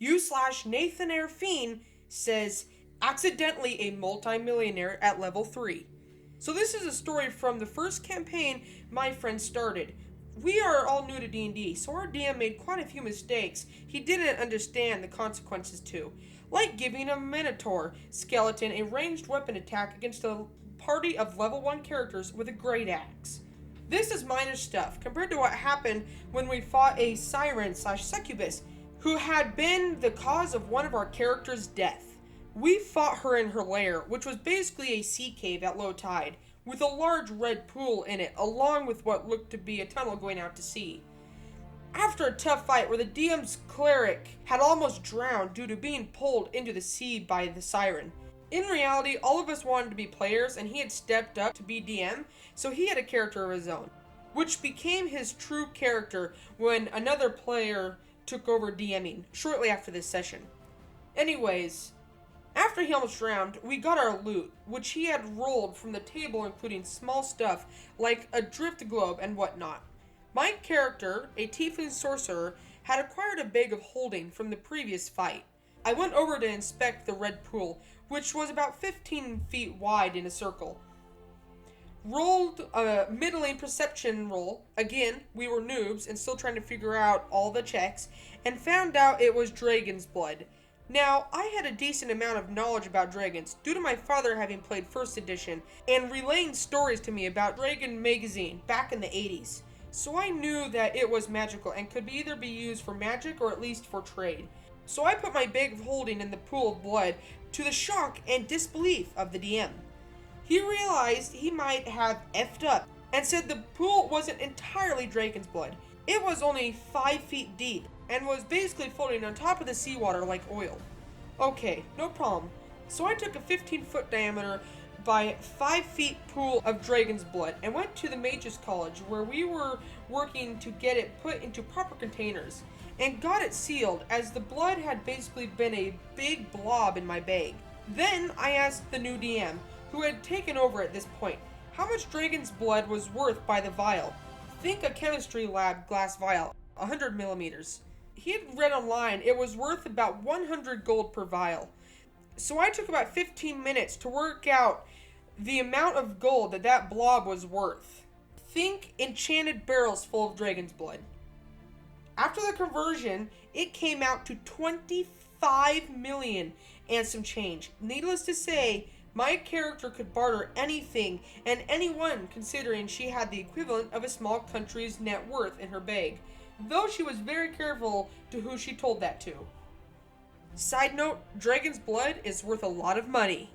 U/Nathan Fiend says, accidentally a multimillionaire at level 3. So this is a story from the first campaign my friend started. We are all new to D&D, so our DM made quite a few mistakes he didn't understand the consequences to, like giving a Minotaur skeleton a ranged weapon attack against a party of level 1 characters with a great axe. This is minor stuff compared to what happened when we fought a siren/succubus who had been the cause of one of our characters' death. We fought her in her lair, which was basically a sea cave at low tide, with a large red pool in it, along with what looked to be a tunnel going out to sea. After a tough fight where the DM's cleric had almost drowned due to being pulled into the sea by the siren. In reality, all of us wanted to be players and he had stepped up to be DM, so he had a character of his own, which became his true character when another player took over DMing shortly after this session. Anyways, after he almost drowned, we got our loot, which he had rolled from the table, including small stuff like a drift globe and whatnot. My character, a tiefling sorcerer, had acquired a bag of holding from the previous fight. I went over to inspect the red pool, which was about 15 feet wide in a circle. Rolled a middling perception roll. Again, we were noobs and still trying to figure out all the checks, and found out it was dragon's blood. Now, I had a decent amount of knowledge about dragons due to my father having played 1st edition and relaying stories to me about Dragon Magazine back in the 80s. So I knew that it was magical and could either be used for magic or at least for trade. So I put my bag of holding in the pool of blood to the shock and disbelief of the DM. He realized he might have effed up and said the pool wasn't entirely dragon's blood. It was only 5 feet deep and was basically floating on top of the seawater like oil. Okay, no problem. So I took a 15-foot diameter by 5 feet pool of dragon's blood and went to the Mages College where we were working to get it put into proper containers and got it sealed, as the blood had basically been a big blob in my bag. Then I asked the new DM, who had taken over at this point, how much dragon's blood was worth by the vial. Think a chemistry lab glass vial, 100 millimeters. He had read online it was worth about 100 gold per vial. So I took about 15 minutes to work out the amount of gold that blob was worth. Think enchanted barrels full of dragon's blood. After the conversion, it came out to 25 million and some change. Needless to say, my character could barter anything and anyone, considering she had the equivalent of a small country's net worth in her bag, though she was very careful to who she told that to. Side note, dragon's blood is worth a lot of money.